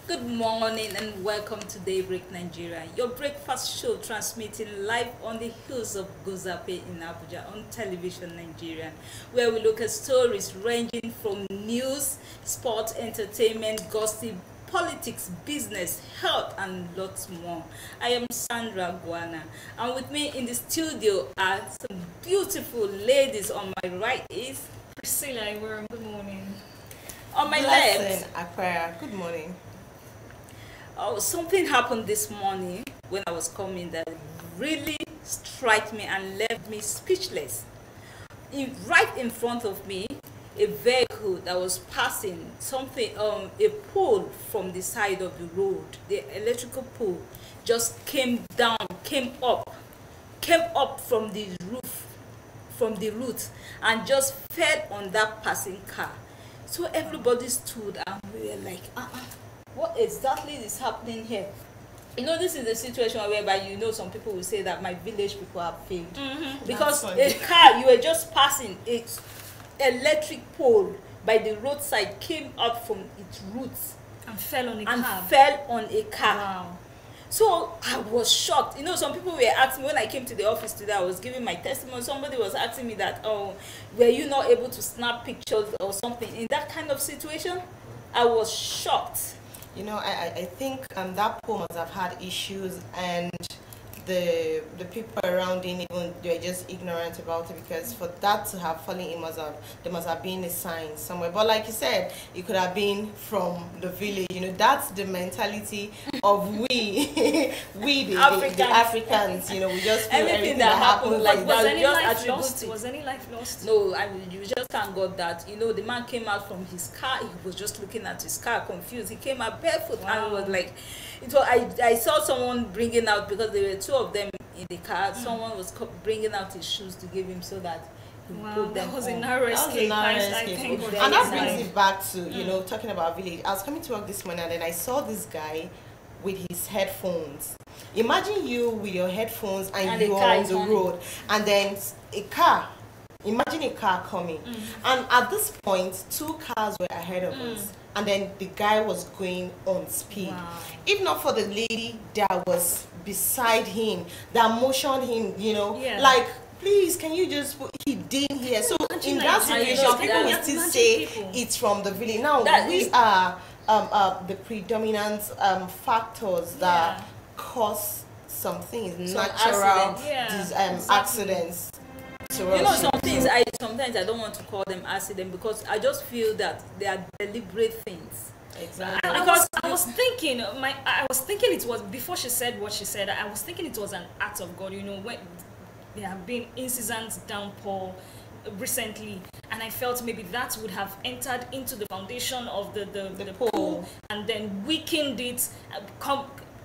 Good morning and welcome to Daybreak Nigeria, your breakfast show transmitting live on the hills of Gozape in Abuja on television Nigerian, where we look at stories ranging from news, sport, entertainment, gossip, politics, business, health, and lots more. I am Sandra Guana, and with me in the studio are some beautiful ladies. On my right is Priscilla Iwerum. Good morning. On my left, Aquara. Good morning. oh, something happened this morning when I was coming that really struck me and left me speechless. Right in front of me, a vehicle that was passing something, a pole from the side of the road, the electrical pole, just came down, came up from the roof, from the root, and just fell on that passing car. So everybody stood and we were like, what exactly is happening here? You know, this is a situation whereby, you know, some people will say that my village people have failed. Because a car, you were just passing, its electric pole by the roadside came up from its roots And fell on a and car. fell on a car. Wow. So I was shocked. You know, some people were asking me when I came to the office today, I was giving my testimony. Somebody was asking me that, oh, were you not able to snap pictures or something in that kind of situation? I was shocked. You know, I think that pole must have had issues, and the people around him, even they're just ignorant about it, because for that to have fallen, there must have been a sign somewhere. But like you said, it could have been from the village. You know, that's the mentality of the Africans. You know, we just feel Anything everything that that happens like like that, Was any just life attribute lost? it. Was any life lost? No, I mean, you just thank God that, you know, the man came out from his car. He was just looking at his car, confused. He came out barefoot. Wow. And was like, it was. I saw someone bringing out, because there were two of them in the car. Someone was bringing out his shoes to give him so that he Wow, put them that was on. a narrow That was a escape. narrow I escape. thank God. And that Very brings nice. it back to, you know, talking about village. I was coming to work this morning and then I saw this guy with his headphones. Imagine you with your headphones and And you a are car on is the on road, and then a car. Imagine a car coming. And at this point, two cars were ahead of us. And then the guy was going on speed. Wow. If not for the lady that was beside him, that motioned him, you know, Yeah. like, please, can you just put, he didn't hear. So Imagine in that Nigeria. situation, People people will will still imagine say people. it's from the village. Now, That we is- are the predominant factors that Yeah. cause some things, Some natural accidents. Yeah, exactly. Accidents to You know, us. sometimes I don't want to call them accident, because I just feel that they are deliberate things. Exactly. I was thinking it was, before she said what she said, I was thinking it was an act of God. You know, when there have been incessant downpour recently, and I felt maybe that would have entered into the foundation of the pool and then weakened it,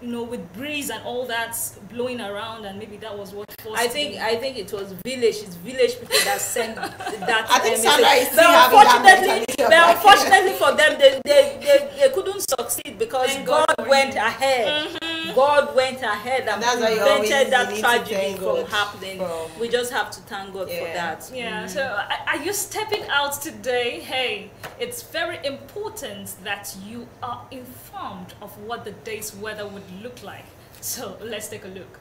you know, with breeze and all that blowing around, and maybe that was what forced I think it was it's village people that sent that. I think message. Sandra is still having that mentality of that. Unfortunately for them, they couldn't succeed, because Thank God God for went you. ahead. God went ahead and That's why you always prevented that need to tragedy thank from God happening. from- We just have to thank God for Yeah. that. Yeah, so are you stepping out today? Hey, it's very important that you are informed of what the day's weather would look like. So let's take a look.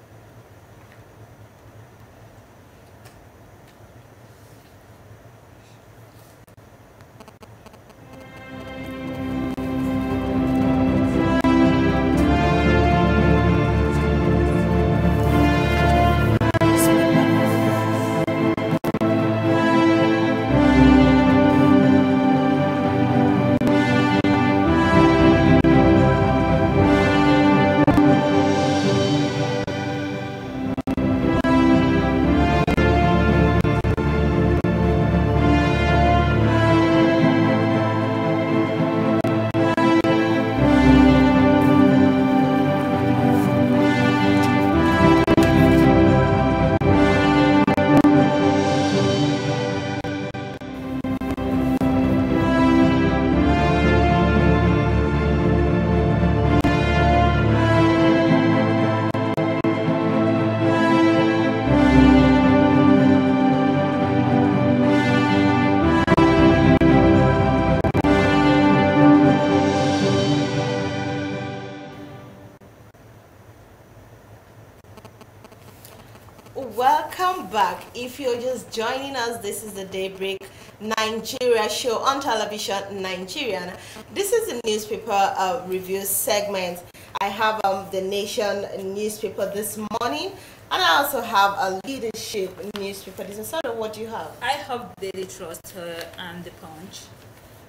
back. If you're just joining us, this is the Daybreak Nigeria show on television Nigerian. This is the newspaper review segment. I have the Nation newspaper this morning, and I also have a leadership newspaper. This is what do you have? I have Daily Trust and The Punch.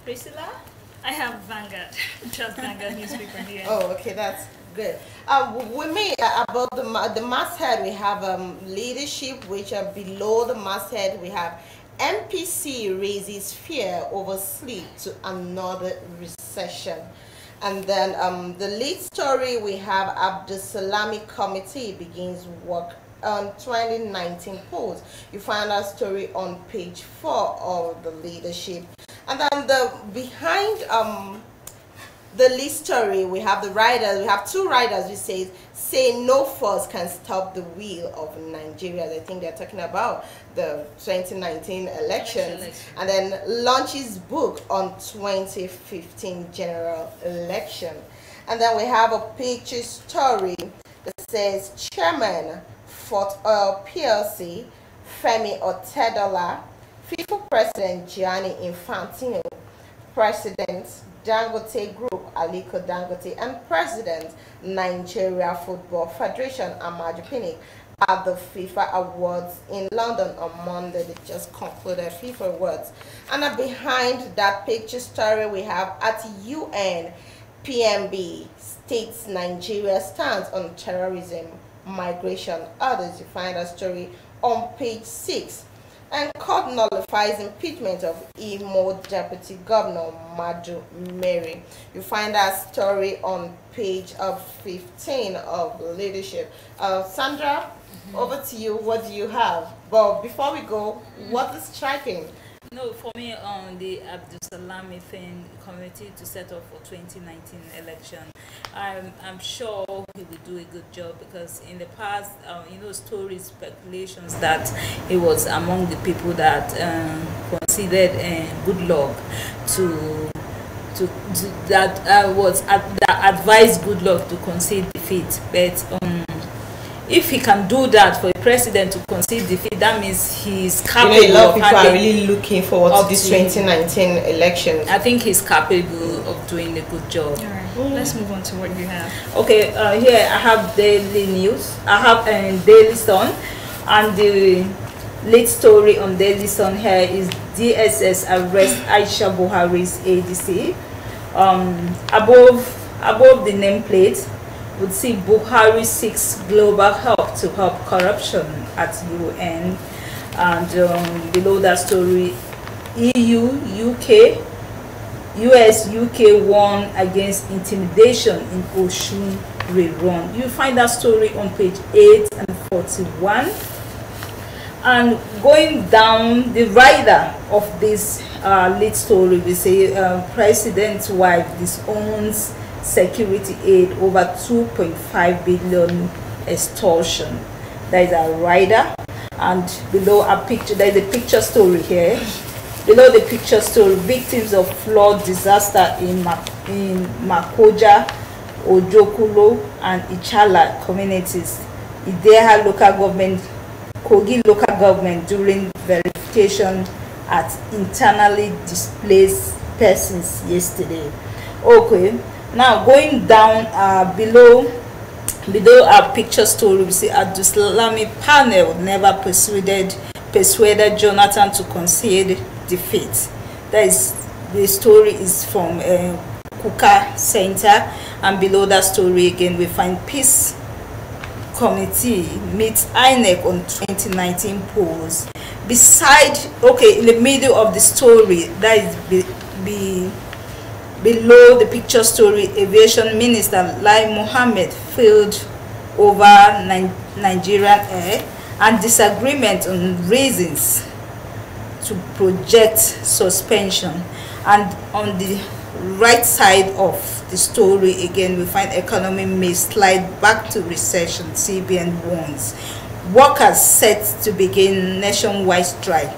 Priscilla? I have Vanguard, just Vanguard newspaper here. Oh, okay, that's good. We may about the masthead we have leadership, which are below the masthead we have MPC raises fear over sleep to another recession. And then the lead story we have Abdul Salami Committee begins work on 2019 polls. You find our story on page 4 of the leadership. And then the behind the lead story we have the riders. We have two riders who say no force can stop the wheel of Nigeria. I think they're talking about the 2019 elections. And then launches book on 2015 general election. And then we have a picture story that says Chairman Fort Oil PLC Femi Otedola, FIFA President Gianni Infantino, President Dangote Group Aliko Dangote, and President Nigeria Football Federation Amaju Pinnick at the FIFA Awards in London on Monday. They just concluded FIFA Awards. And behind that picture story we have at UN PMB states Nigeria stands on terrorism, migration, others. You find a story on page 6. And court nullifies impeachment of Imo Deputy Governor Madu Mary. You find that story on page 15 of leadership. Sandra, over to you. What do you have? But before we go, what is striking? No, for me, on the Abdul Salami thing, committee to set up for 2019 election, I'm sure he will do a good job, because in the past, stories, speculations that he was among the people that considered good luck that advised good luck to concede defeat. But if he can do that for a president to concede defeat, that means he's capable. A lot of people are really looking forward to this 2019 election. I think he's capable of doing a good job. All right, let's move on to what you have. Okay, here I have Daily News. I have Daily Sun, and the lead story on Daily Sun here is DSS arrest Aisha Buhari's ADC. Above the nameplate would see Buhari seeks global help to help corruption at UN, and below that story, US UK won against intimidation in Oshun rerun. You find that story on page 8 and 41. And going down the rider of this lead story, we say president's wife disowns security aid over 2.5 billion extortion. There is a rider, and below a picture, there is a picture story here. Below the picture story, victims of flood disaster in Makoja, Ojokulo, and Ichala communities. Ideha local government, Kogi local government during verification at internally displaced persons yesterday. Okay. Now going down below our picture story, we see Abdul Salami panel never persuaded Jonathan to concede defeat. That is, the story is from Kuka Center, and below that story again we find Peace Committee meets INEC on 2019 polls. Beside, okay, in the middle of the story, that is below the picture story, Aviation Minister Lai Mohammed failed over Nigerian Air, and disagreement on reasons to project suspension. And on the right side of the story again, we find economy may slide back to recession, CBN warns. Workers set to begin nationwide strike.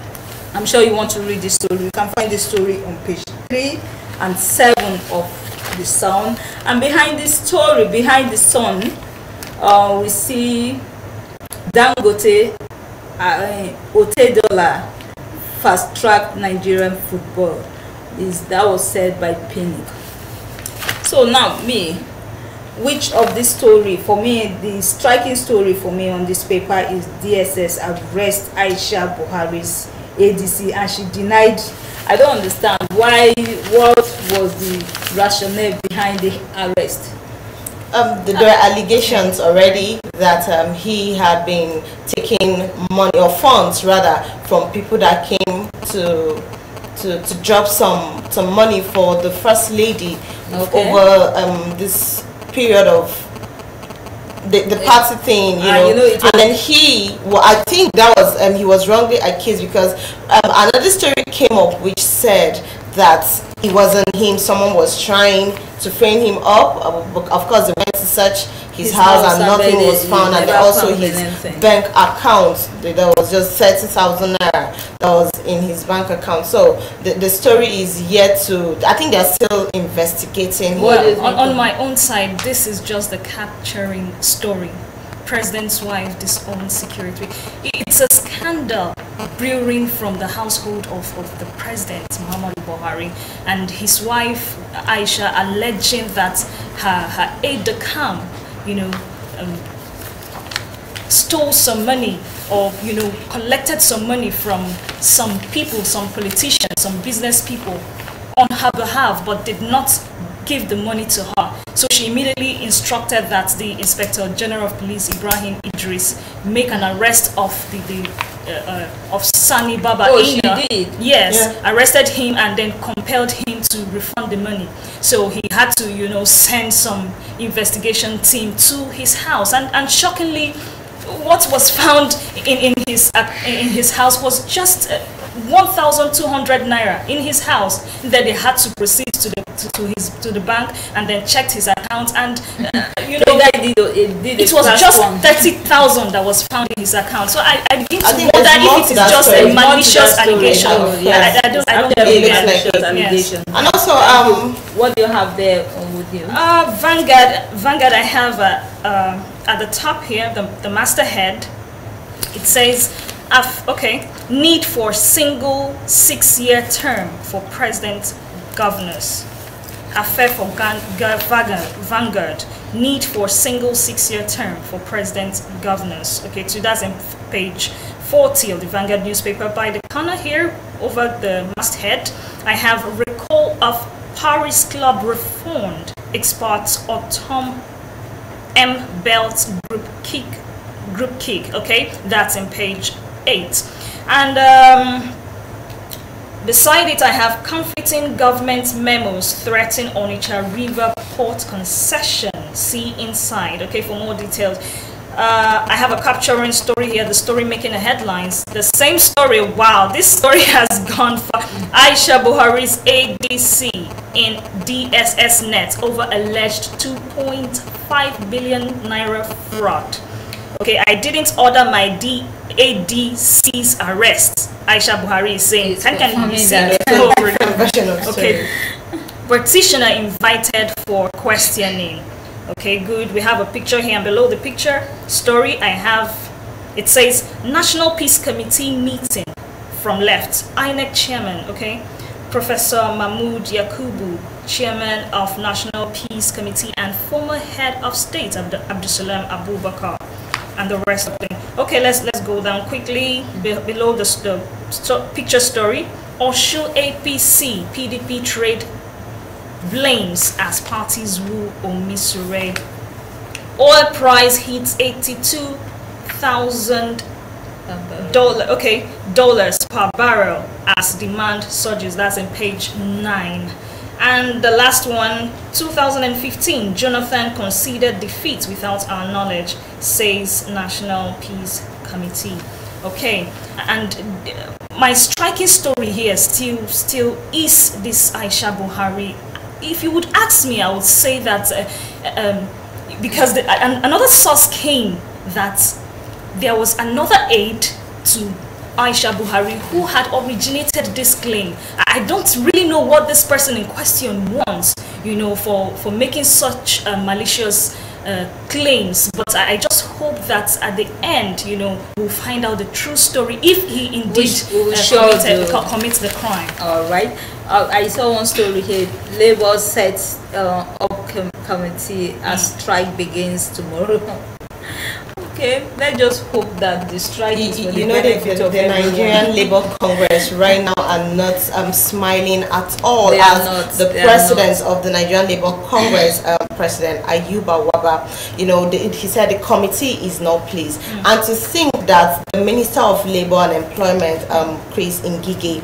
I'm sure you want to read this story. You can find the story on page 3 and 7 of the Sun. And behind this story, behind the Sun, we see Dangote Otedola fast-tracked Nigerian football. That was said by Pinnick. So now me, which of this story for me, the striking story for me on this paper is DSS arrest Aisha Buhari's ADC, and she denied. I don't understand why. What was the rationale behind the arrest? There were allegations already that he had been taking money or funds rather from people that came to drop some money for the first lady over this period of the party thing, and then I think that was he was wrongly accused because another story came up which said that it wasn't him, someone was trying to frame him up. Of course, they went to search his house and nothing was found, and also his bank account, there was just 30,000 naira that was in his bank account. So the story is yet to, I think they're still investigating. On my own side, this is just the capturing story. President's wife disowns security. It's a scandal brewing from the household of the president, Muhammadu Buhari, and his wife, Aisha, alleging that her aide-de-camp, stole some money or, collected some money from some people, some politicians, some business people on her behalf, but did not give the money to her. So she immediately instructed that the Inspector General of Police, Ibrahim Idris, make an arrest of of Sani Baba. Oh, she did? Yes, yeah. Arrested him and then compelled him to refund the money. So he had to, send some investigation team to his house. And shockingly, what was found in his house was just 1,200 naira in his house. That they had to proceed to the bank and then checked his account, and it was just 30,000 that was found in his account. So I begin to wonder if it is just a malicious allegation. Yes. I don't believe malicious allegation. And also, what do you have there with you? Vanguard. I have at the top here the masthead. It says, need for single 6-year term for president governors. Affair for Vanguard. Need for single 6-year term for president governors. Okay, so that's in page 40 of the Vanguard newspaper. By the corner here, over the masthead, I have recall of Paris Club reformed experts Autumn M. Belt group kick. Okay, that's in page 8. And beside it, I have conflicting government memos threaten Onitsha River Port concession. See inside. Okay, for more details. I have a capturing story here, the story making the headlines. The same story, wow, this story has gone far. Aisha Buhari's ADC in DSS net over alleged 2.5 billion naira fraud. Okay, I didn't order my ADC's arrest. Aisha Buhari is saying, can you see? Okay, petitioner invited for questioning. Okay, good. We have a picture here, and below the picture story I have, it says National Peace Committee meeting from left. INEC chairman, okay, Professor Mahmoud Yakubu, chairman of National Peace Committee and former head of state Abdusalam Abubakar, and the rest of them. Okay, let's go down quickly. Below the picture story, Oshu APC PDP trade blames as parties woo Omisure. Oil price hits $82,000 dollars per barrel as demand surges. That's in page 9. And the last one, 2015, Jonathan conceded defeat without our knowledge, says National Peace Committee. Okay, and my striking story here still is this Aisha Buhari. If you would ask me, I would say that because another source came that there was another aide to Aisha Buhari who had originated this claim. I don't really know what this person in question wants, for making such malicious claims, but I just hope that at the end, we'll find out the true story if he indeed commits the crime. All right. I saw one story here. Labour sets up committee as strike begins tomorrow. Okay, let's just hope that the strike is for the benefit of the Nigerian Labour Congress right now are not smiling at all. They are not. The president of the Nigerian Labour Congress, President Ayuba Waba, he said the committee is not pleased. And to think that the Minister of Labour and Employment, Chris Ngige,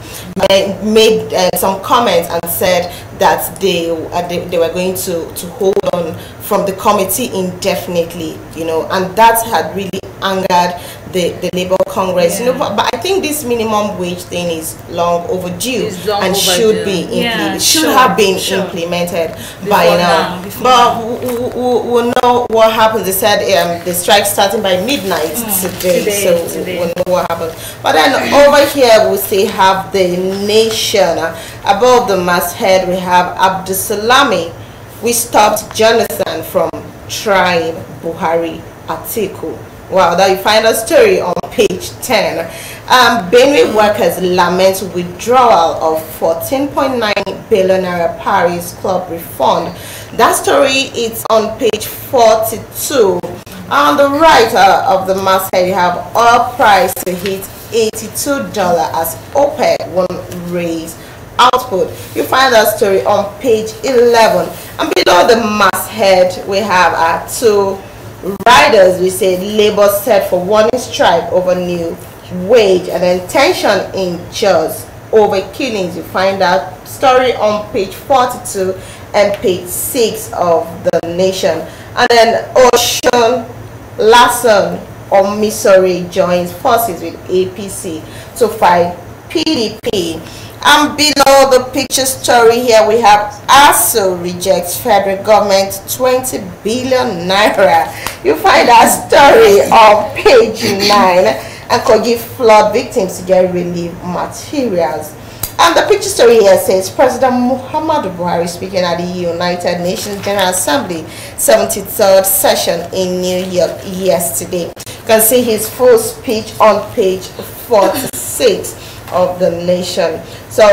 made some comments and said that they were going to hold on from the committee indefinitely, and that had really angered the Labour Congress. But I think this minimum wage thing is long overdue and should be implemented. Should have been implemented by now. But we'll know what happens. They said the strike starting by midnight today, so we'll know what happens. But then over here we still have the Nation. Above the masthead we have Abdusalami. We stopped Jonathan from trying Buhari Atiku. Wow, that you find a story on page 10. Benue workers lament withdrawal of 14.9 billion naira Paris Club refund. That story is on page 42. On the right of the masthead, you have oil price to hit $82 as OPEC won't raise output. You find that story on page 11. And below the masthead, we have our two riders. We say Labour set for warning strike over new wage, and then tension in Jos over killings. You find that story on page 42 and page 6 of the Nation. And then Ocean Lasson of Missouri joins forces with APC to fight PDP. And below the picture story here, we have ASO rejects federal government 20 billion naira. You find that story on page 9. And could give flood victims to get relief materials. And the picture story here says President Muhammadu Buhari speaking at the United Nations General Assembly 73rd session in New York yesterday. You can see his full speech on page 46 of the Nation. So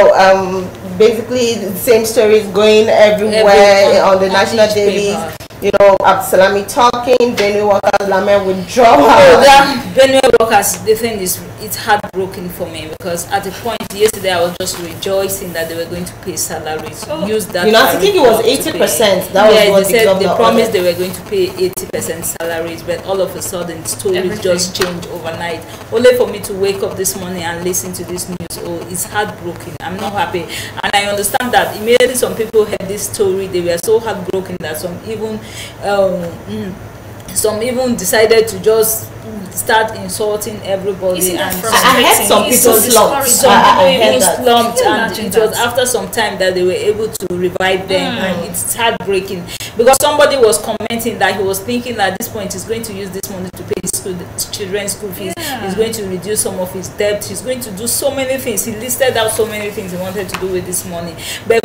basically the same story is going everywhere on the national dailies. Absalami talking, Benue workers lament withdrawal. That Benue workers, the thing is, it's heartbroken for me, because at the point yesterday I was just rejoicing that they were going to pay salaries. Use that. I think it was 80%. That was what they said. They promised they were going to pay 80% salaries, but all of a sudden stories just changed overnight. Only for me to wake up this morning and listen to this news. Oh, it's heartbroken. I'm not happy, and I understand that immediately some people heard this story, they were so heartbroken that some even decided to just start insulting everybody. And I heard some people slumped. Some people even slumped, and it was after some time that they were able to revive them. And it's heartbreaking, because somebody was commenting that he was thinking at this point he's going to use this money to pay his children's school fees. He's going to reduce some of his debt. He's going to do so many things. He listed out so many things he wanted to do with this money. But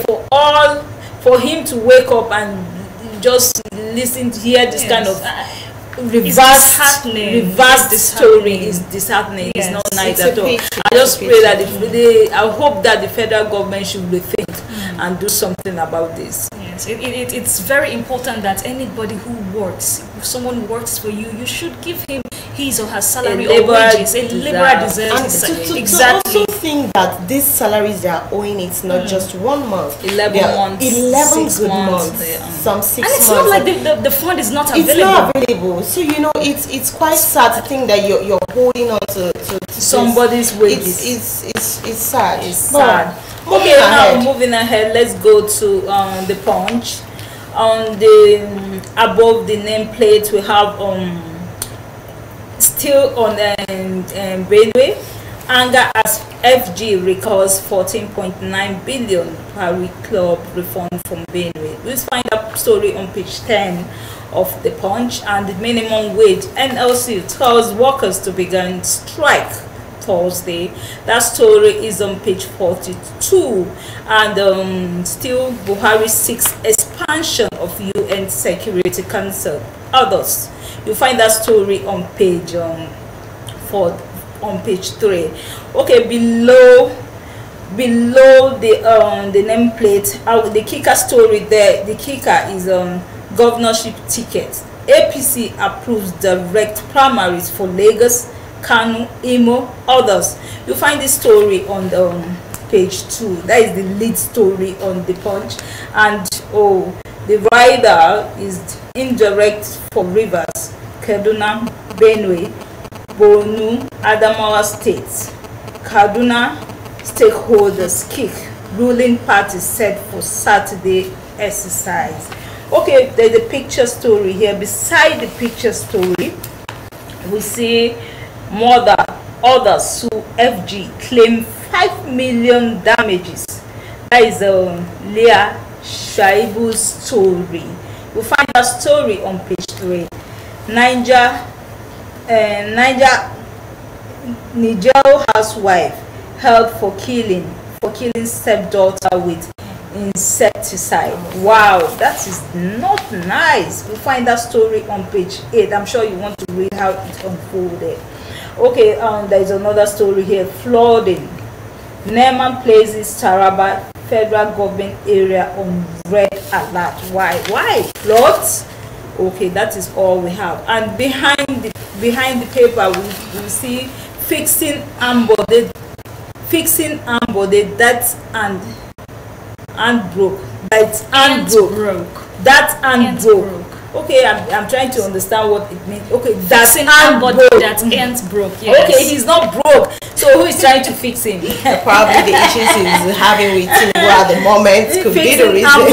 for him to wake up and just listen to hear this kind of reverse story is disheartening. It's not nice at all. I just pray that I hope that the federal government should rethink and do something about this. Yes, it's very important that anybody who works, if someone works for you, you should give him his or her salary or wages. A liberal deserves. And to also think that these salaries they are owing, it's not just 1 month. 11 months. 11 good months. Some 6 months. And it's not like the fund is not available. It's not available. So it's quite sad to think that you're holding on to somebody's wages. It's sad. It's sad. Okay, now moving ahead, let's go to the Punch. On the above the nameplate, we have still on Benue, anger as FG recalls 14.9 billion Paris Club refund from Benue. We'll find that story on page 10 of the Punch. And the minimum wage NLC tells workers to begin strike Thursday. That story is on page 42. And still Buhari seeks expansion of UN Security Council. Others, you find that story on page 4, on page 3. Okay, below the nameplate, the kicker story there, the kicker is governorship ticket. APC approves direct primaries for Lagos, Kano, Imo, others. You find this story on the page 2. That is the lead story on the Punch. And the rider is indirect for Rivers, Kaduna, Benue, Borno, Adamawa states. Kaduna stakeholders kick ruling party set for Saturday exercise. Okay, there's a picture story here. Beside the picture story, we see mother others sue FG, claim 5 million damages. That is Leah Shaibu's story. We find that story on page 3. Niger housewife held for killing stepdaughter with insecticide. Wow, that is not nice. We find that story on page 8. I'm sure you want to read how it unfolded. Okay, there is another story here. Flooding. Neman places Taraba federal government area on red alert. Why floods? Okay, that is all we have. And behind the paper we see fixing amboded that and broke. That and broke. Okay, I'm trying to understand what it means. Okay, that's an broke. That ain't broke. Yes. Okay, he's not broke. So who is trying to fix him? Probably the issues he's having with Tinubu at the moment could be the reason.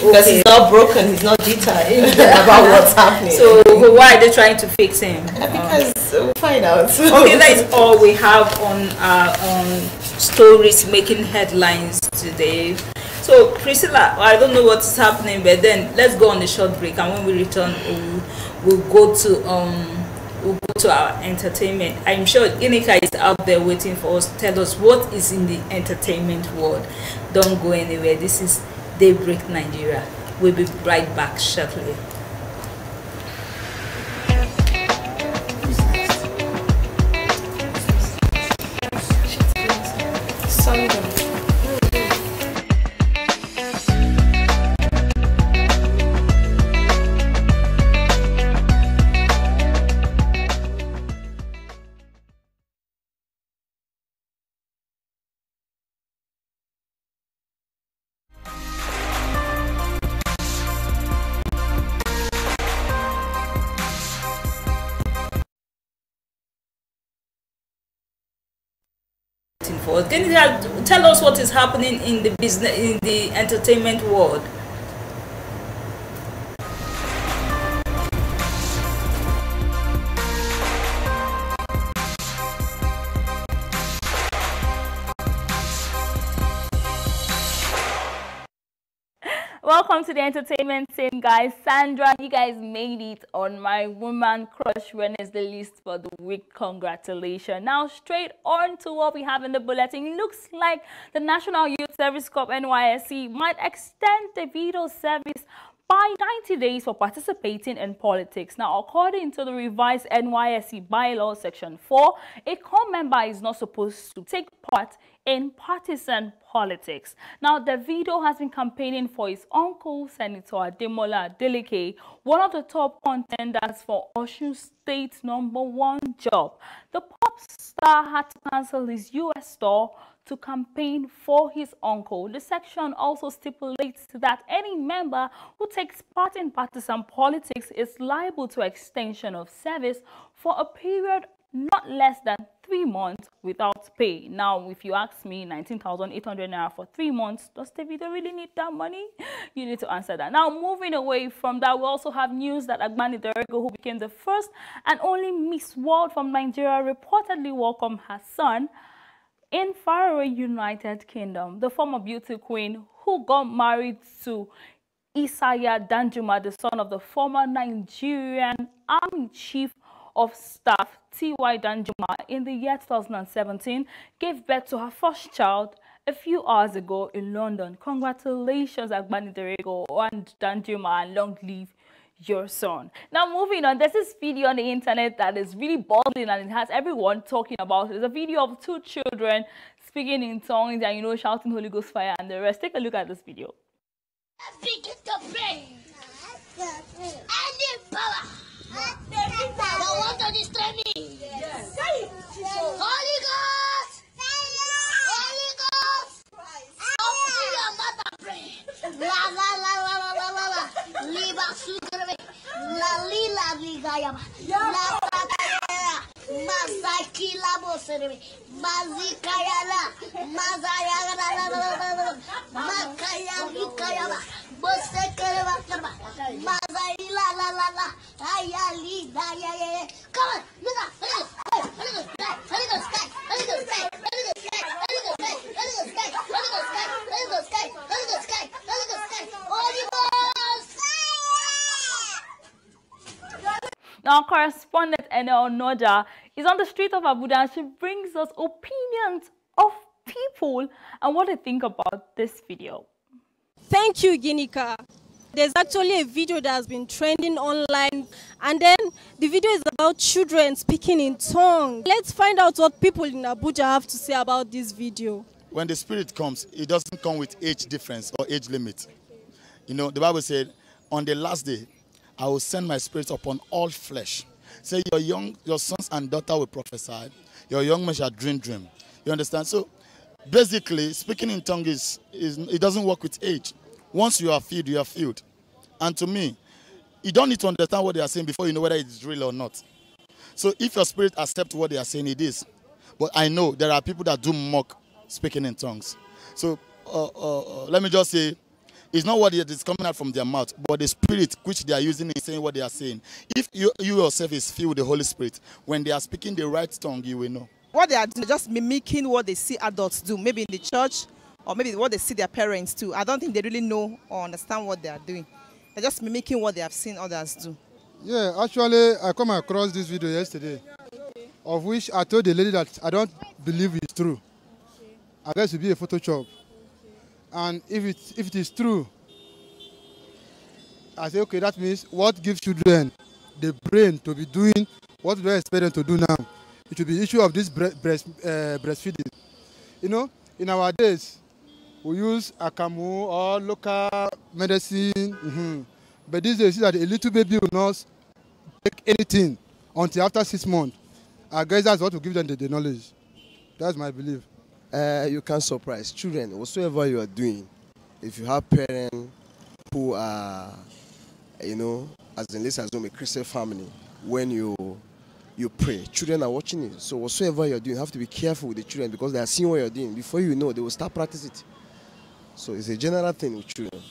Because he's not broken, he's not jittery about what's happening. So why are they trying to fix him? Because we'll find out. Okay, that is all we have on stories making headlines today. So Priscilla, I don't know what's happening, but then let's go on a short break, and when we return, we'll go to our entertainment. I'm sure Inika is out there waiting for us to tell us what is in the entertainment world. Don't go anywhere. This is Daybreak Nigeria. We'll be right back shortly. Can you tell us what is happening in the entertainment world? Welcome to the entertainment scene, guys. Sandra, you guys made it on my Woman Crush Wednesday list for the week. Congratulations. Now, straight on to what we have in the bulletin. It looks like the National Youth Service Corps NYSC might extend the veto service by 90 days for participating in politics. Now, according to the revised NYSC bylaw section 4, a corps member is not supposed to take part in partisan politics. Now, Davido has been campaigning for his uncle, Senator Ademola Adeleke, one of the top contenders for Osun State's #1 job. The pop star had to cancel his US tour to campaign for his uncle. The section also stipulates that any member who takes part in partisan politics is liable to extension of service for a period not less than 3 months without pay. Now, if you ask me, 19,800 naira for 3 months, does Davido really need that money? You need to answer that. Now, moving away from that, we also have news that Agbani Derego, who became the first and only Miss World from Nigeria, reportedly welcomed her son in Faroe United Kingdom. The former beauty queen, who got married to Isaiah Danjuma, the son of the former Nigerian army chief of Staff T.Y. Danjuma in the year 2017 gave birth to her first child a few hours ago in London. Congratulations, Agbani Derego and Danjuma, and long live your son. Now moving on, there's this video on the internet that is really buzzing and it has everyone talking about it. It's a video of two children speaking in tongues and, you know, shouting Holy Ghost fire and the rest. Take a look at this video. Begin to pray. Any power that want to destroy me. Yes. Holy Ghost. Holy Ghost. Open your mouth and pray. La la la la la la la la. Liba sugrebe. La lila ligayama. La sakaya. Mazaki la boserebe. Mazikayala. Mazayala la la la la la. Makaya likayama. Bosekereba kaba. Mazayila la la la. Ayali da ya ya. Come on, look up. Holy Ghost, Holy Ghost, Holy Ghost, Holy Ghost, Holy Ghost, Holy Ghost, Holy Ghost, Holy Ghost, Holy Ghost, Holy Ghost, Holy Ghost, Holy Ghost. Now, correspondent Enel Noja is on the street of Abuja and she brings us opinions of people and what they think about this video. Thank you, Ginika. There's actually a video that has been trending online, and then the video is about children speaking in tongues. Let's find out what people in Abuja have to say about this video. When the Spirit comes, it doesn't come with age difference or age limit. You know, the Bible said, on the last day, I will send my Spirit upon all flesh. Say your sons and daughter will prophesy, your young men shall dream. You understand? So basically, speaking in tongues it doesn't work with age. Once you are filled, you are filled. And to me, you don't need to understand what they are saying before you know whether it's real or not. So if your spirit accepts what they are saying, it is. But I know there are people that do mock speaking in tongues. So let me just say, it's not what is coming out from their mouth, but the spirit which they are using in saying what they are saying. If you yourself is filled with the Holy Spirit, when they are speaking the right tongue, you will know. What they are doing is just mimicking what they see adults do, maybe in the church, or maybe what they see their parents do. I don't think they really know or understand what they are doing. They're just mimicking what they have seen others do. Yeah, actually, I come across this video yesterday, of which I told the lady that I don't believe it's true. I guess it will be a Photoshop. And if it is true, I say, okay, that means what gives children the brain to be doing what we expect them to do now? It will be the issue of this breastfeeding. You know, in our days, we use akamu or local medicine. But these days, you see that a little baby will not take anything until after 6 months. I guess that's what will give them the knowledge. That's my belief. You can surprise children, whatsoever you are doing. If you have parents who are, you know, as in let's assume a Christian family, when you pray, children are watching it. So whatsoever you're doing, you have to be careful with the children because they are seeing what you're doing. Before you know, they will start practicing it. So it's a general thing with children.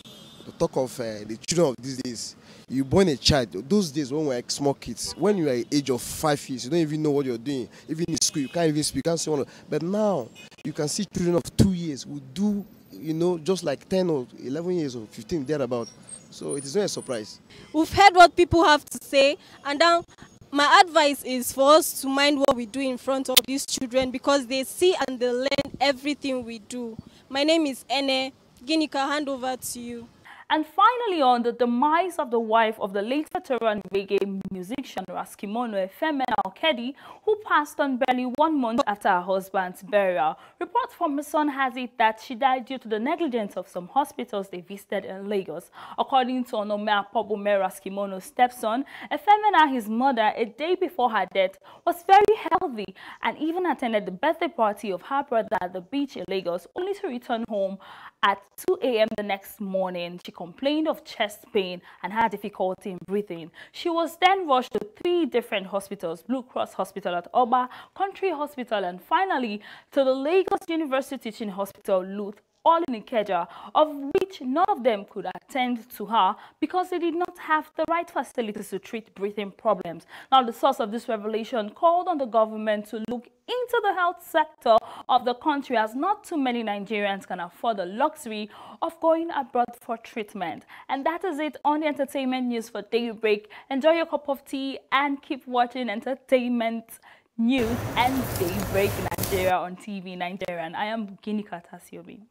To talk of the children of these days, you born a child, those days when we were small kids, when you are at the age of 5 years, you don't even know what you're doing. Even in school, you can't even speak, you can't say one. But now, you can see children of 2 years who do, you know, just like 10 or 11 years or 15, thereabout. So it is not a surprise. We've heard what people have to say, and now my advice is for us to mind what we do in front of these children because they see and they learn everything we do. My name is Ene. Ginika, hand over to you. And finally, on the demise of the wife of the late veteran reggae musician Raskimono Efemena Okedi, who passed on barely 1 month after her husband's burial. Reports from her son has it that she died due to the negligence of some hospitals they visited in Lagos. According to Onome Apobome Raskimono's stepson, Efemena, his mother, a day before her death, was very healthy and even attended the birthday party of her brother at the beach in Lagos, only to return home at 2 a.m. the next morning. She complained of chest pain and had difficulty in breathing. She was then rushed to 3 different hospitals: Blue Cross Hospital at Oba, Country Hospital, and finally to the Lagos University Teaching Hospital, Luth all in Ikeja, of which none of them could attend to her because they did not have the right facilities to treat breathing problems. Now, the source of this revelation called on the government to look into the health sector of the country, as not too many Nigerians can afford the luxury of going abroad for treatment. And that is it on the entertainment news for Daybreak. Enjoy your cup of tea and keep watching entertainment news and Daybreak Nigeria on TV Nigerian. I am Bukini Katasiobi.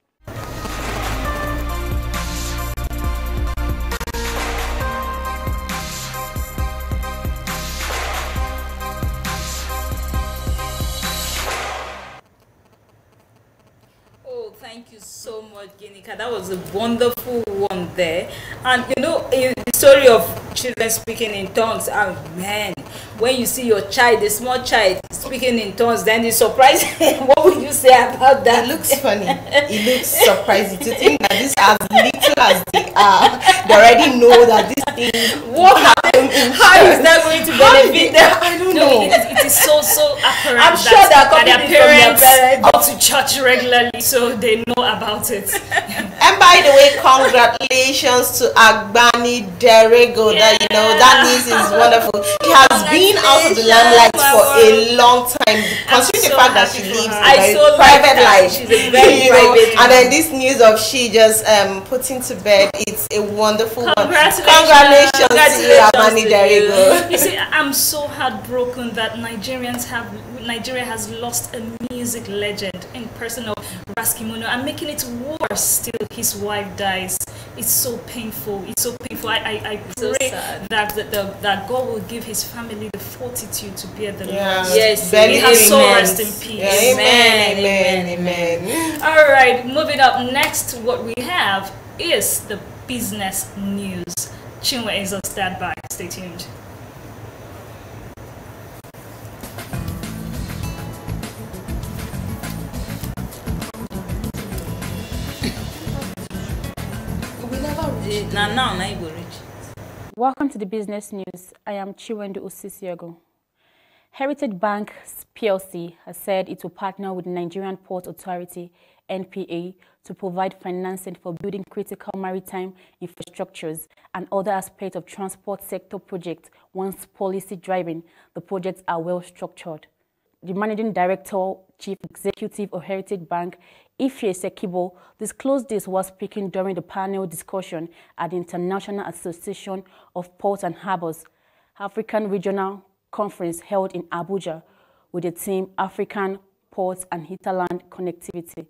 Thank you so much, Ginika. That was a wonderful one there. And you know, in the story of children speaking in tongues, oh man, when you see your child, a small child, speaking in tongues, then it's surprising. What would you say about that? It looks funny. It looks surprising to think that this, as little as they are, they already know that this thing. What happened? How is that going to benefit them? I don't know. It is so apparent. I'm sure that their parents go to church regularly, so they know about it. And by the way, congratulations to Agbani Derego. That, you know, that news is wonderful. She has been out of the limelight for a long time, considering the fact that she lives a very private life. She's a very private and then this news of she just putting to bed, it's a wonderful one. Congratulations to you, Agbani Derego. You see, I'm so heartbroken that Nigeria has lost a music legend in person of Raskimono, and making it worse still, his wife dies. It's so painful. It's so painful. I pray that God will give his family the fortitude to bear the loss. Yes, he has so rest in peace. Yeah, amen. All right, moving up next, what we have is the business news. Chinwe is on standby. Stay tuned. Welcome to the business news. I am Chiwendu Osisiego. Heritage Bank PLC has said it will partner with the Nigerian Port Authority (NPA) to provide financing for building critical maritime infrastructures and other aspects of transport sector projects once policy driving the projects are well structured. The Managing Director, Chief Executive of Heritage Bank, Ife Sekibo, disclosed this while speaking during the panel discussion at the International Association of Ports and Harbors African Regional Conference held in Abuja with the theme African Ports and Hinterland Connectivity.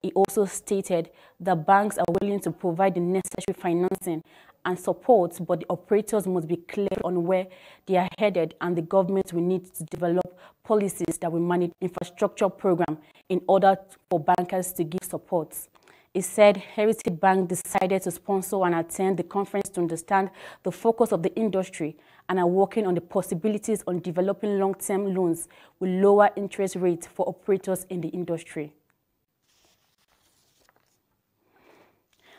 He also stated that banks are willing to provide the necessary financing and support, but the operators must be clear on where they are headed, and the government will need to develop policies that will manage infrastructure program in order for bankers to give support. He said Heritage Bank decided to sponsor and attend the conference to understand the focus of the industry and are working on the possibilities on developing long-term loans with lower interest rates for operators in the industry.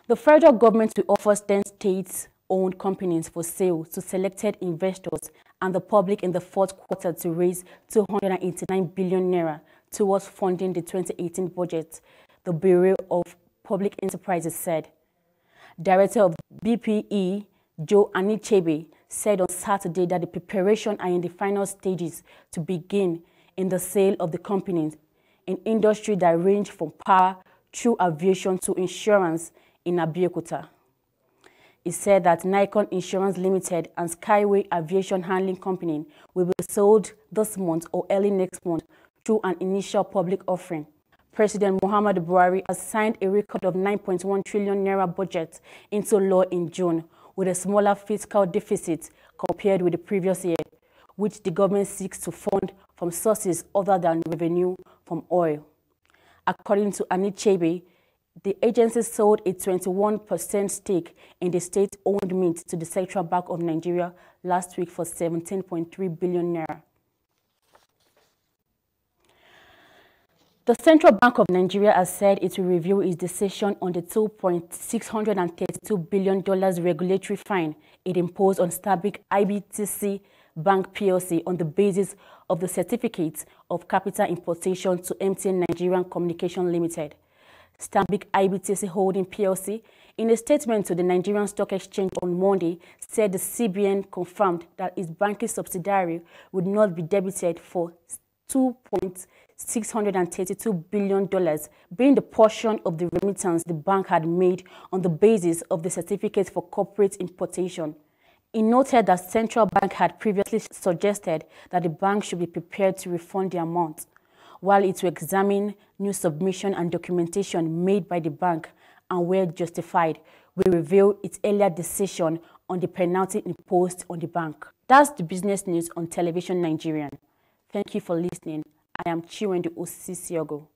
The federal government will offer 10 state-owned companies for sale to selected investors and the public in the fourth quarter to raise 289 billion naira towards funding the 2018 budget, the Bureau of Public Enterprises said. Director of BPE, Joe Anichebe, said on Saturday that the preparations are in the final stages to begin in the sale of the companies in industry that range from power through aviation to insurance in Abeokuta. He said that Nikon Insurance Limited and Skyway Aviation Handling Company will be sold this month or early next month through an initial public offering. President Muhammadu Buhari has signed a record of 9.1 trillion naira budget into law in June, with a smaller fiscal deficit compared with the previous year, which the government seeks to fund from sources other than revenue from oil. According to Anichebe, the agency sold a 21% stake in the state-owned mint to the Central Bank of Nigeria last week for 17.3 billion naira. The Central Bank of Nigeria has said it will review its decision on the $2.632 billion regulatory fine it imposed on Stanbic IBTC Bank PLC on the basis of the certificate of capital importation to MTN Nigerian Communication Limited. Stanbic IBTC Holding PLC, in a statement to the Nigerian Stock Exchange on Monday, said the CBN confirmed that its banking subsidiary would not be debited for $2.632 billion, being the portion of the remittance the bank had made on the basis of the certificate for corporate importation. He noted that central bank had previously suggested that the bank should be prepared to refund the amount, while it will examine new submission and documentation made by the bank and where justified, will reveal its earlier decision on the penalty imposed on the bank. That's the business news on Television Nigerian. Thank you for listening. I am Chiwendu Osisiogo.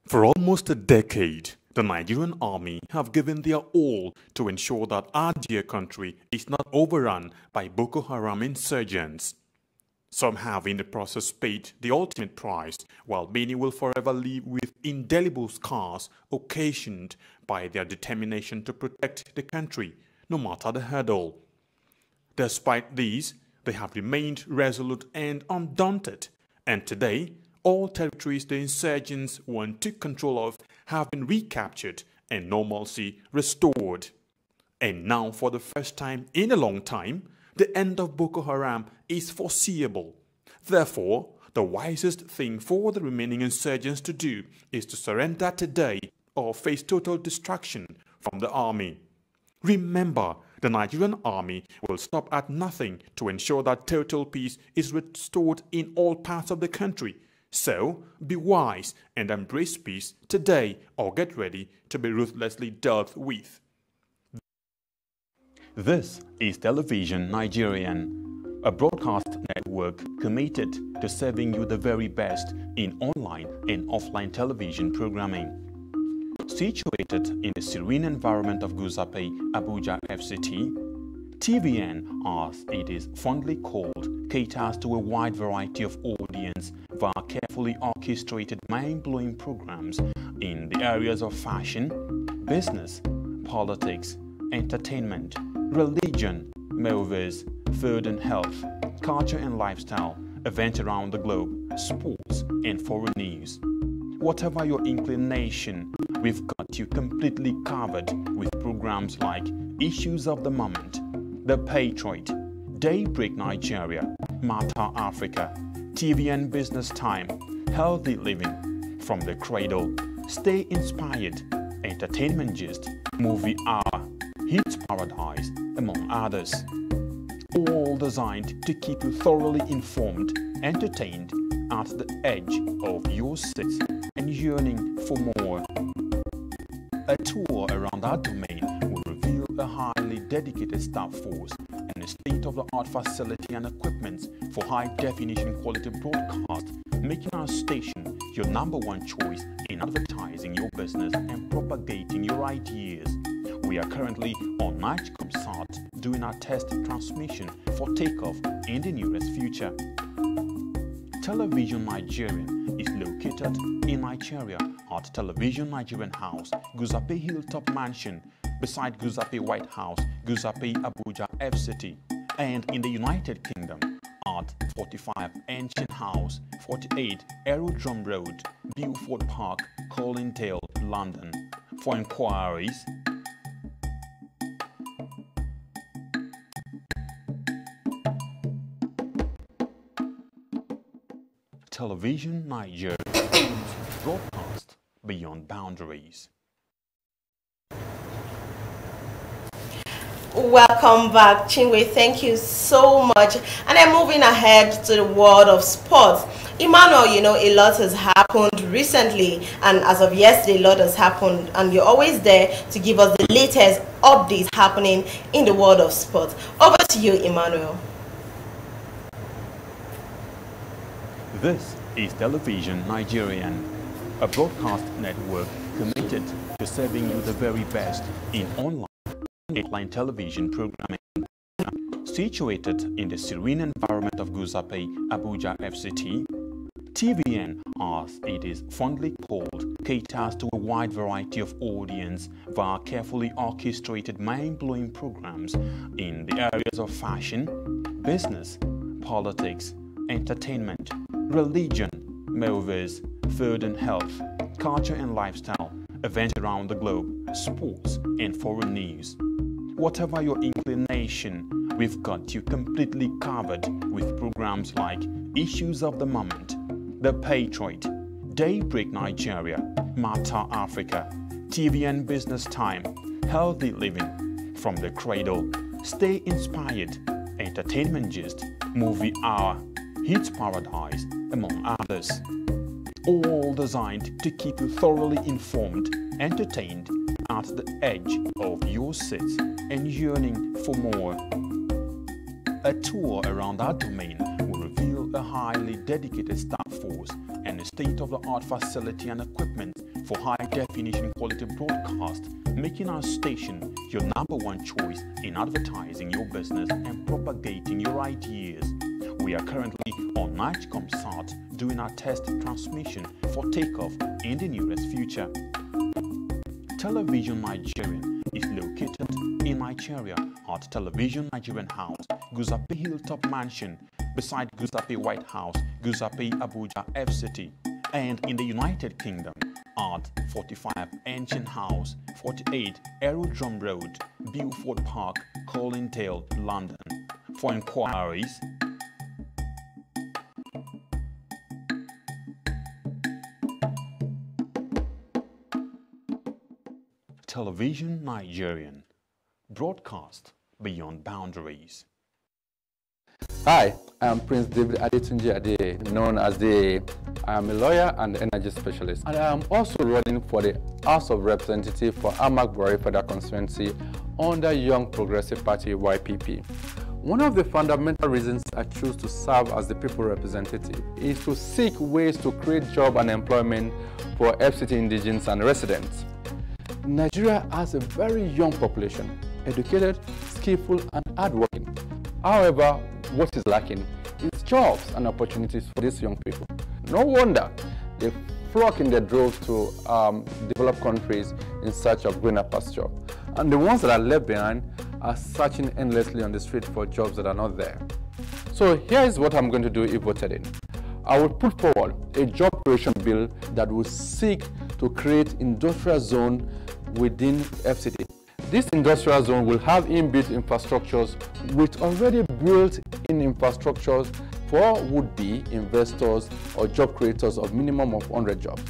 For almost a decade, the Nigerian army have given their all to ensure that our dear country is not overrun by Boko Haram insurgents. Some have in the process paid the ultimate price, while many will forever live with indelible scars occasioned by their determination to protect the country, no matter the hurdle. Despite these, they have remained resolute and undaunted, and today, all territories the insurgents once took control of have been recaptured and normalcy restored. And now, for the first time in a long time, the end of Boko Haram is foreseeable. Therefore, the wisest thing for the remaining insurgents to do is to surrender today or face total destruction from the army. Remember, the Nigerian army will stop at nothing to ensure that total peace is restored in all parts of the country. So, be wise and embrace peace today or get ready to be ruthlessly dealt with. This is Television Nigerian, a broadcast network committed to serving you the very best in online and offline television programming. Situated in the serene environment of Guzape, Abuja FCT, TVN, as it is fondly called, caters to a wide variety of audience via carefully orchestrated mind-blowing programs in the areas of fashion, business, politics, entertainment, religion, movies, food and health, culture and lifestyle, events around the globe, sports and foreign news. Whatever your inclination, we've got you completely covered with programs like Issues of the Moment, The Patriot, Daybreak Nigeria, Matter Africa, TVN Business Time, Healthy Living, From the Cradle, Stay Inspired, Entertainment Gist, Movie Hour, Hits Paradise, among others. All designed to keep you thoroughly informed, entertained, at the edge of your seat and yearning for more. A tour around our domain will reveal a highly dedicated staff force and a state-of-the-art facility and equipment for high-definition quality broadcast, making our station your #1 choice in advertising your business and propagating your ideas. We are currently on NigComSat doing our test transmission for takeoff in the nearest future. Television Nigerian is located in Nigeria at Television Nigerian House, Guzape Hilltop Mansion, beside Guzape White House, Guzape Abuja FCT, and in the United Kingdom at 45 Ancient House, 48 Aerodrome Road, Beaufort Park, Colindale, London. For inquiries, Television Nigeria, broadcast beyond boundaries. Welcome back, Chinwe. Thank you so much. And then moving ahead to the world of sports. Emmanuel, you know, a lot has happened recently, and as of yesterday, a lot has happened, and you're always there to give us the latest updates happening in the world of sports. Over to you, Emmanuel. This is Television Nigerian, a broadcast network committed to serving you the very best in online and offline television programming. Situated in the serene environment of Guzape, Abuja FCT, TVN, as it is fondly called, caters to a wide variety of audience via carefully orchestrated mind-blowing programs in the areas of fashion, business, politics, entertainment, religion, movies, food and health, culture and lifestyle, events around the globe, sports and foreign news. Whatever your inclination, we've got you completely covered with programs like Issues of the Moment, The Patriot, Daybreak Nigeria, Matter Africa, TVN Business Time, Healthy Living, From the Cradle, Stay Inspired, Entertainment Gist, Movie Hour, Hits Paradise, among others. All designed to keep you thoroughly informed, entertained, at the edge of your seat and yearning for more. A tour around our domain will reveal a highly dedicated staff force and a state-of-the-art facility and equipment for high-definition quality broadcast, making our station your #1 choice in advertising your business and propagating your ideas. We are currently on NightComSat doing our test transmission for takeoff in the nearest future. Television Nigerian is located in Nigeria at Television Nigerian House, Guzape Hilltop Mansion, beside Guzape White House, Guzape Abuja FCT, and in the United Kingdom at 45 Ancient House, 48 Aerodrome Road, Beaufort Park, Colindale, London. For inquiries, Television Nigerian, broadcast beyond boundaries. Hi, I'm Prince David Adetunji Ade, known as I am a lawyer and energy specialist, and I am also running for the House of Representatives for Amak Buhari Federal Constituency under Young Progressive Party YPP. One of the fundamental reasons I choose to serve as the people representative is to seek ways to create job and employment for FCT indigents and residents. Nigeria has a very young population, educated, skillful, and hardworking. However, what is lacking is jobs and opportunities for these young people. No wonder they flock in their droves to developed countries in search of greener pasture. And the ones that are left behind are searching endlessly on the street for jobs that are not there. So here is what I'm going to do if voted in. I will put forward a job creation bill that will seek to create industrial zone within FCT. This industrial zone will have inbuilt infrastructures with already built-in infrastructures for would-be investors or job creators of minimum of 100 jobs.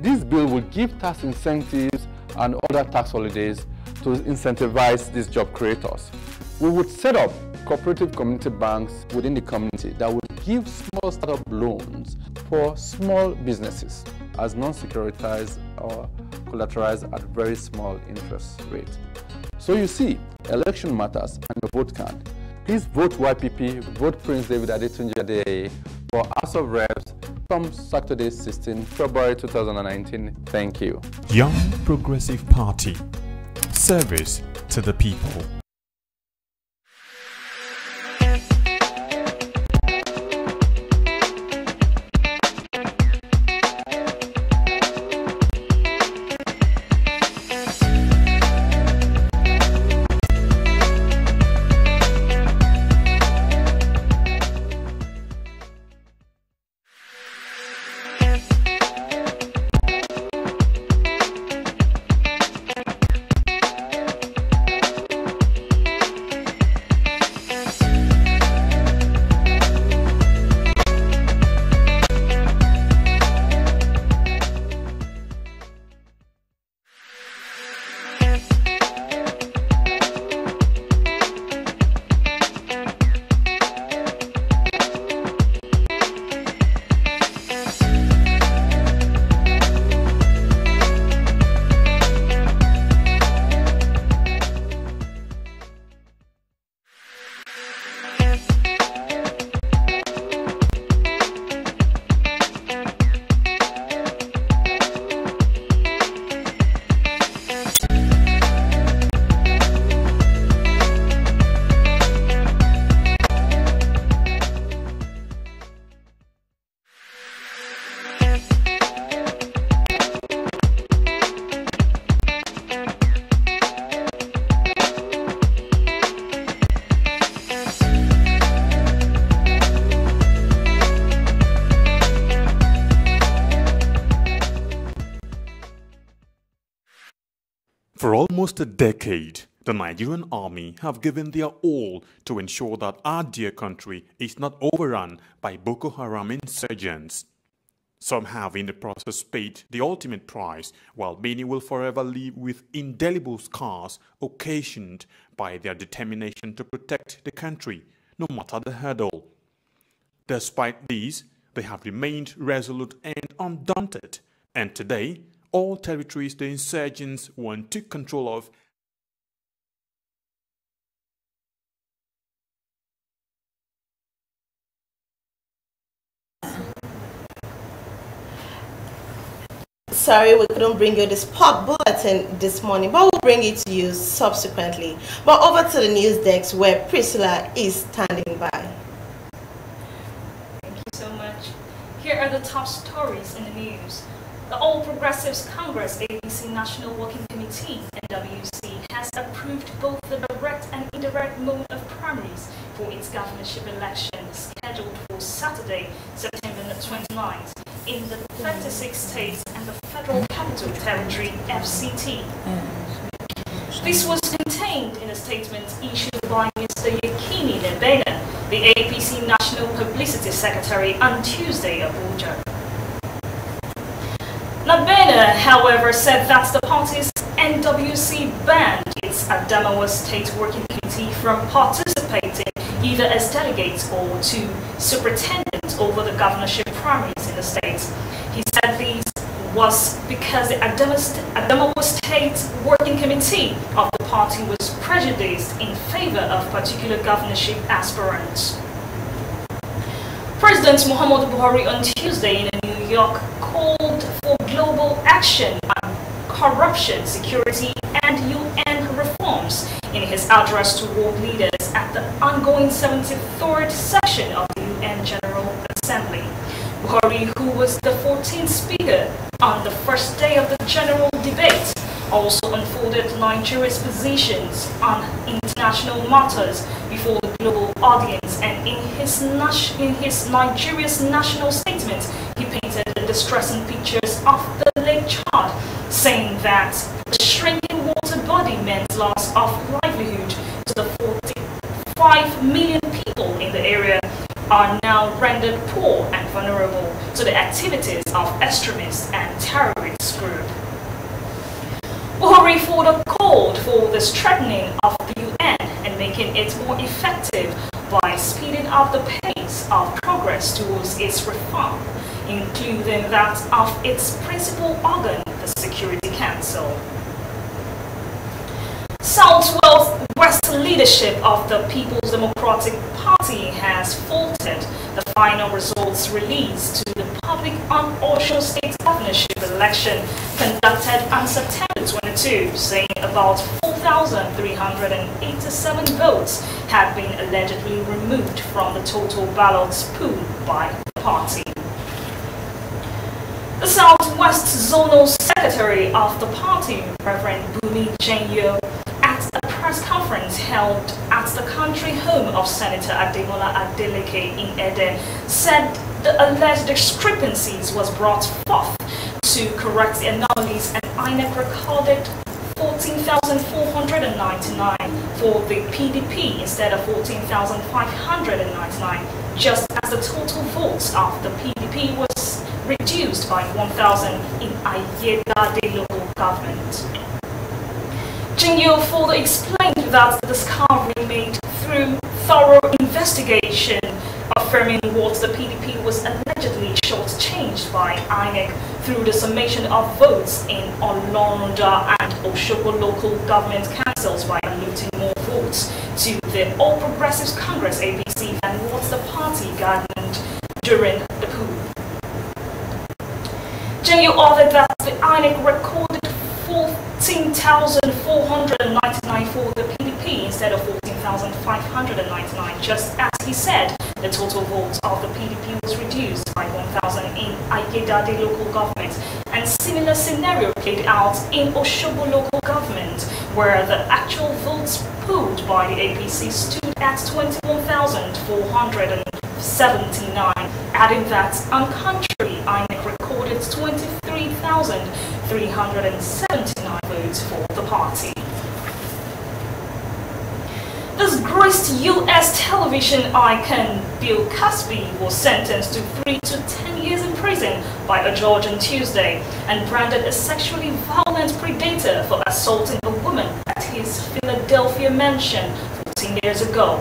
This bill will give tax incentives and other tax holidays to incentivize these job creators. We would set up cooperative community banks within the community that would give small startup loans for small businesses as non-securitized or collateralized at very small interest rate. So you see, election matters and your vote count. Please vote YPP, vote Prince David Adetunji Ade for House of Reps from Saturday 16 February 2019. Thank you. Young Progressive Party. Service to the people. almost a decade, the Nigerian army have given their all to ensure that our dear country is not overrun by Boko Haram insurgents. Some have in the process paid the ultimate price, while many will forever live with indelible scars occasioned by their determination to protect the country, no matter the hurdle. Despite these, they have remained resolute and undaunted, and today, all territories the insurgents want took control of Sorry, we couldn't bring you the spot bulletin this morning, but we'll bring it to you subsequently. But over to the news desk where Priscilla is standing by. Thank you so much. Here are the top stories in the news. The All Progressives Congress APC National Working Committee (NWC) has approved both the direct and indirect mode of primaries for its governorship election scheduled for Saturday, September 29th in the 36 states and the Federal Capital Territory (FCT). This was contained in a statement issued by Mr. Yekini Nebena, the APC National Publicity Secretary, on Tuesday, Abuja. Nabena, however, said that the party's NWC banned its Adamawa State Working Committee from participating either as delegates or to superintendent over the governorship primaries in the state. He said this was because the Adamawa State Working Committee of the party was prejudiced in favor of particular governorship aspirants. President Muhammadu Buhari on Tuesday in New York called for global action on corruption, security, and UN reforms in his address to world leaders at the ongoing 73rd session of the UN General Assembly. Buhari, who was the 14th speaker on the first day of the general debate, also unfolded Nigeria's positions on international matters before the global audience, and in his Nigeria's national statement, he painted the distressing pictures of the Lake Chad, saying that the shrinking water body meant loss of livelihood to the 45 million people in the area are now rendered poor and vulnerable to the activities of extremists and terrorist groups. Buhari further called for the strengthening of the UN and making it more effective by speeding up the pace of progress towards its reform, including that of its principal organ, the Security Council. Southwest leadership of the People's Democratic Party has faulted the final results released to the public on Osho State governorship election conducted on September 22, saying about 4,387 votes had been allegedly removed from the total ballots pooled by the party. The Southwest Zonal Secretary of the party, Reverend Bumi Jenyo, at a press conference held at the country home of Senator Ademola Adeleke in Ede, said the alleged discrepancies was brought forth to correct the anomalies, and INEC recorded 14,499 for the PDP instead of 14,599, just as the total votes of the PDP was reduced by 1,000 in Ayedade local government. Jinyo further explained that the discovery made through thorough investigation, affirming what the PDP was allegedly shortchanged by INEC through the summation of votes in Olonda and Oshogo local government councils by allocating more votes to the All Progressives Congress APC than what the party garnered during the poll. Jinyo ordered that the INEC recorded 14,499 for the PDP instead of 14,599, just as he said the total votes of the PDP was reduced by 1,000 in Ayedade local government, and similar scenario played out in Oshogo local government, where the actual votes pooled by the APC stood at 21,479, adding that on contrary, INEC recorded 23,379 votes for the party. Disgraced U.S. television icon Bill Cosby was sentenced to 3 to 10 years in prison by a judge on Tuesday and branded a sexually violent predator for assaulting a woman at his Philadelphia mansion 14 years ago.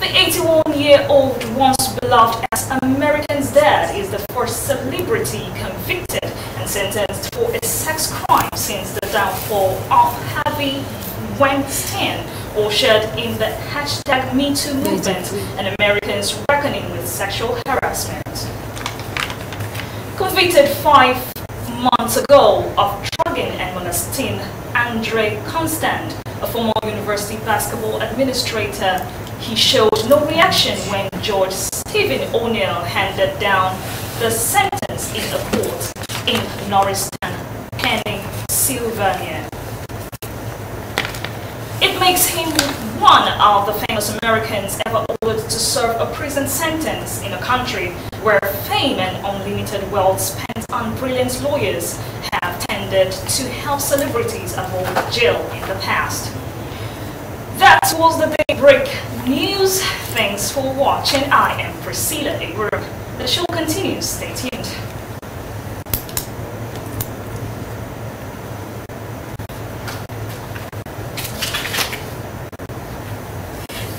The 81-year-old, once beloved as Americans' dad, is the first celebrity convicted and sentenced for a sex crime since the downfall of Harvey Weinstein, ushered in the #MeToo movement and Americans reckoning with sexual harassment. Convicted 5 months ago of drugging and molesting Andre Constant, a former university basketball administrator, he showed no reaction when Judge Stephen O'Neill handed down the sentence in a court in Norristown, Pennsylvania. It makes him one of the famous Americans ever ordered to serve a prison sentence in a country where fame and unlimited wealth spent on brilliant lawyers have tended to help celebrities avoid jail in the past. That was the Daybreak News. Thanks for watching. I am Priscilla Iguru. The show continues. Stay tuned.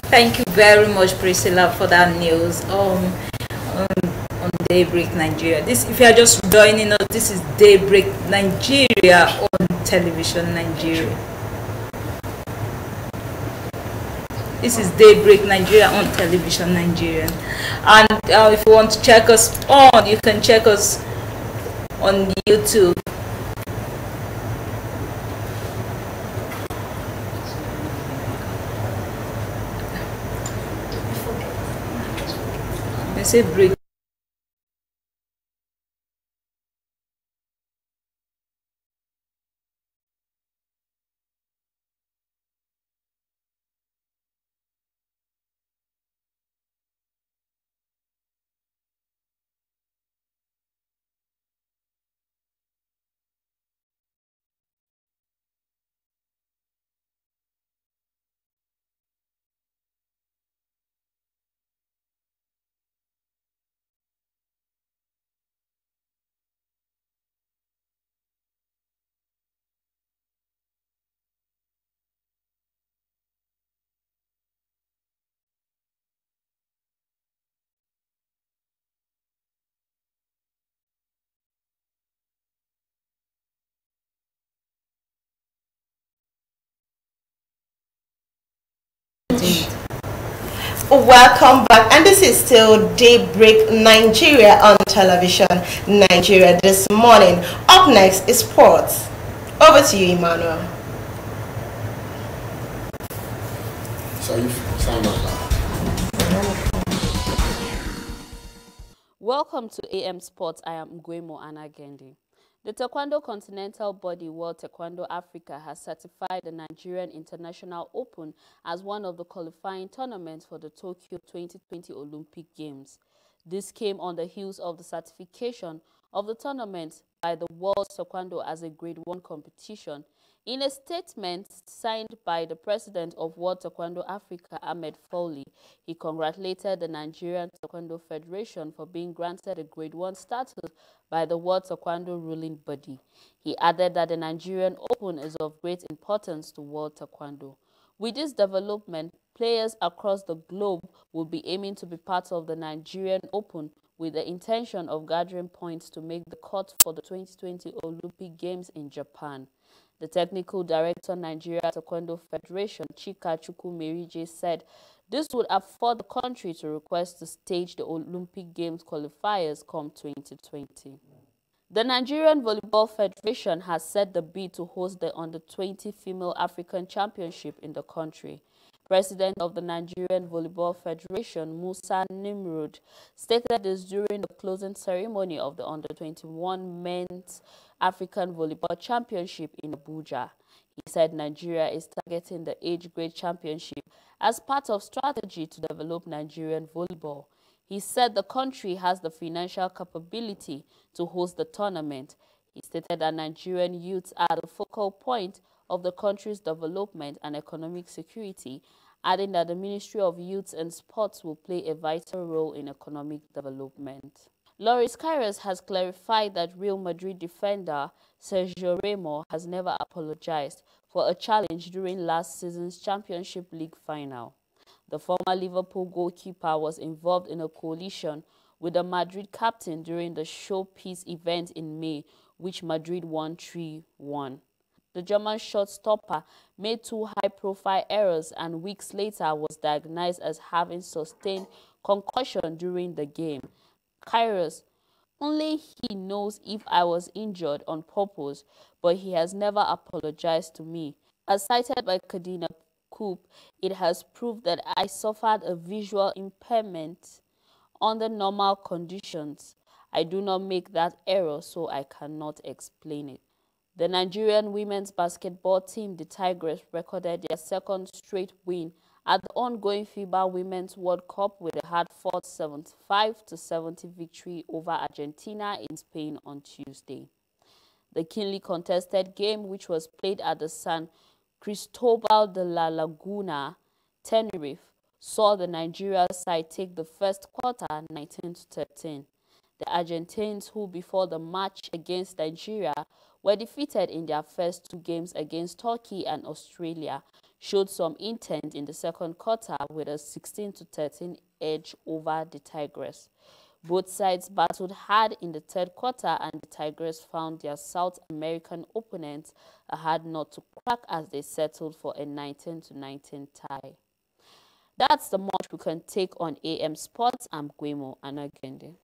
Thank you very much, Priscilla, for that news on Daybreak Nigeria. This, if you are just joining us, this is Daybreak Nigeria on television Nigeria. This is Daybreak Nigeria on television Nigeria. And if you want to check us on, you can check us on YouTube. They say break. Welcome back, and this is still Daybreak Nigeria on television Nigeria this morning. Up next is sports. Over to you, Emmanuel. Welcome to AM Sports. I am Nguemo Anagendi. The Taekwondo Continental Body World Taekwondo Africa has certified the Nigerian International Open as one of the qualifying tournaments for the Tokyo 2020 Olympic Games. This came on the heels of the certification of the tournament by the World Taekwondo as a Grade 1 competition. In a statement signed by the president of World Taekwondo Africa, Ahmed Foley, he congratulated the Nigerian Taekwondo Federation for being granted a Grade 1 status by the World Taekwondo ruling body. He added that the Nigerian Open is of great importance to World Taekwondo. With this development, players across the globe will be aiming to be part of the Nigerian Open with the intention of gathering points to make the cut for the 2020 Olympic Games in Japan. The technical director, Nigeria Taekwondo Federation, Chika Chukwumerije, said this would afford the country to request to stage the Olympic Games qualifiers come 2020. The Nigerian Volleyball Federation has set the bid to host the Under-20 Female African Championship in the country. President of the Nigerian Volleyball Federation, Musa Nimrod, stated this during the closing ceremony of the Under-21 Men's African Volleyball Championship in Abuja. He said Nigeria is targeting the age grade championship as part of strategy to develop Nigerian volleyball. He said the country has the financial capability to host the tournament. He stated that Nigerian youths are the focal point of the country's development and economic security, adding that the Ministry of Youth and Sports will play a vital role in economic development. Loris Karius has clarified that Real Madrid defender Sergio Ramos has never apologized for a challenge during last season's Championship League final. The former Liverpool goalkeeper was involved in a collision with the Madrid captain during the showpiece event in May, which Madrid won 3-1. The German shot-stopper made 2 high-profile errors and weeks later was diagnosed as having sustained concussion during the game. Karius: "Only he knows if I was injured on purpose, but he has never apologized to me. As cited by Kadina Koop, it has proved that I suffered a visual impairment under normal conditions. I do not make that error, so I cannot explain it." The Nigerian women's basketball team, the Tigress, recorded their second straight win at the ongoing FIBA Women's World Cup with a hard-fought 75-70 victory over Argentina in Spain on Tuesday. The keenly contested game, which was played at the San Cristobal de la Laguna, Tenerife, saw the Nigeria side take the first quarter 19-13. The Argentines, who before the match against Nigeria were defeated in their first 2 games against Turkey and Australia, showed some intent in the second quarter with a 16-13 edge over the Tigress. Both sides battled hard in the third quarter, and the Tigress found their South American opponents a hard nut to crack as they settled for a 19-19 tie. That's the much we can take on AM Sports. I'm Gwemo Anagende.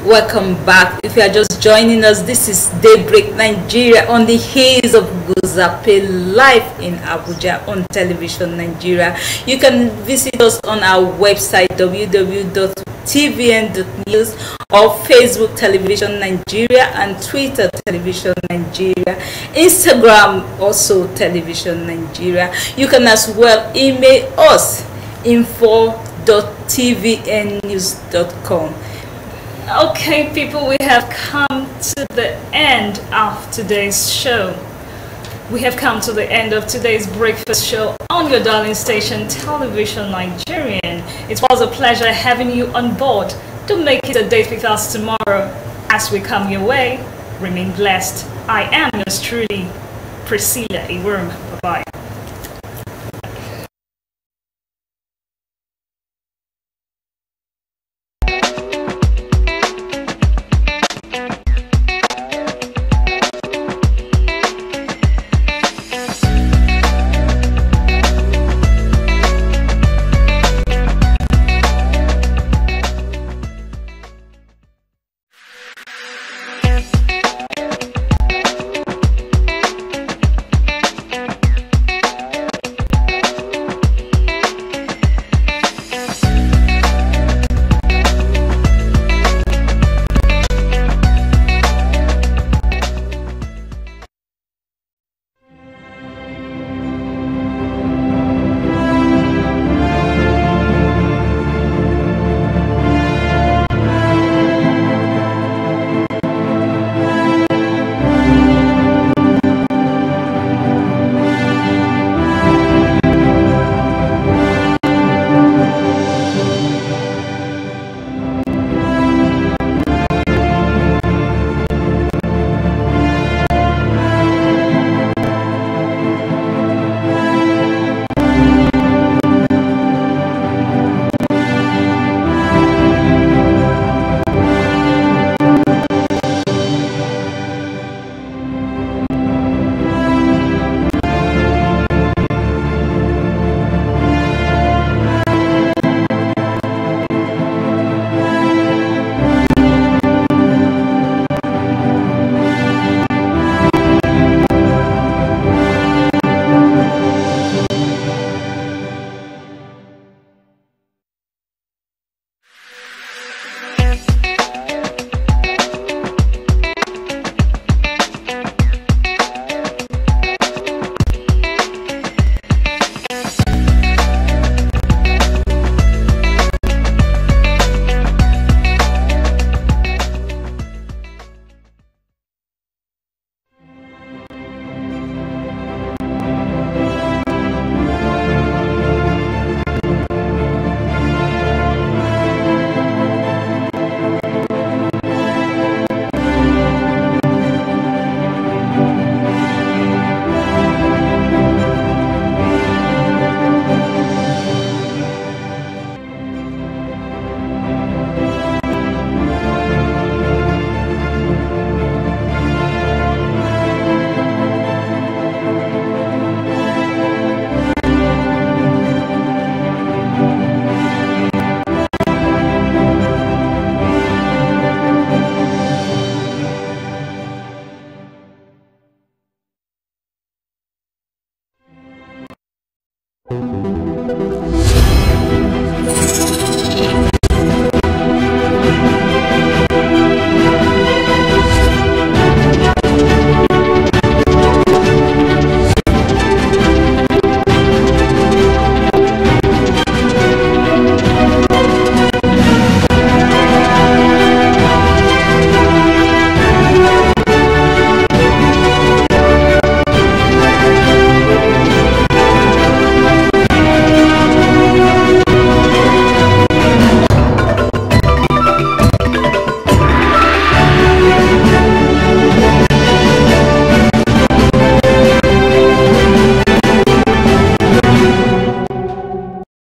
Welcome back. If you are just joining us, this is Daybreak Nigeria on the haze of Gozape, live in Abuja on Television Nigeria. You can visit us on our website www.tvn.news or Facebook Television Nigeria and Twitter Television Nigeria, Instagram also Television Nigeria. You can as well email us info.tvnnews.com. Okay, people, we have come to the end of today's show. We have come to the end of today's breakfast show on your darling station, Television Nigerian. It was a pleasure having you on board. Do make it a date with us tomorrow as we come your way. Remain blessed. I am yours truly, Priscilla Iwurm.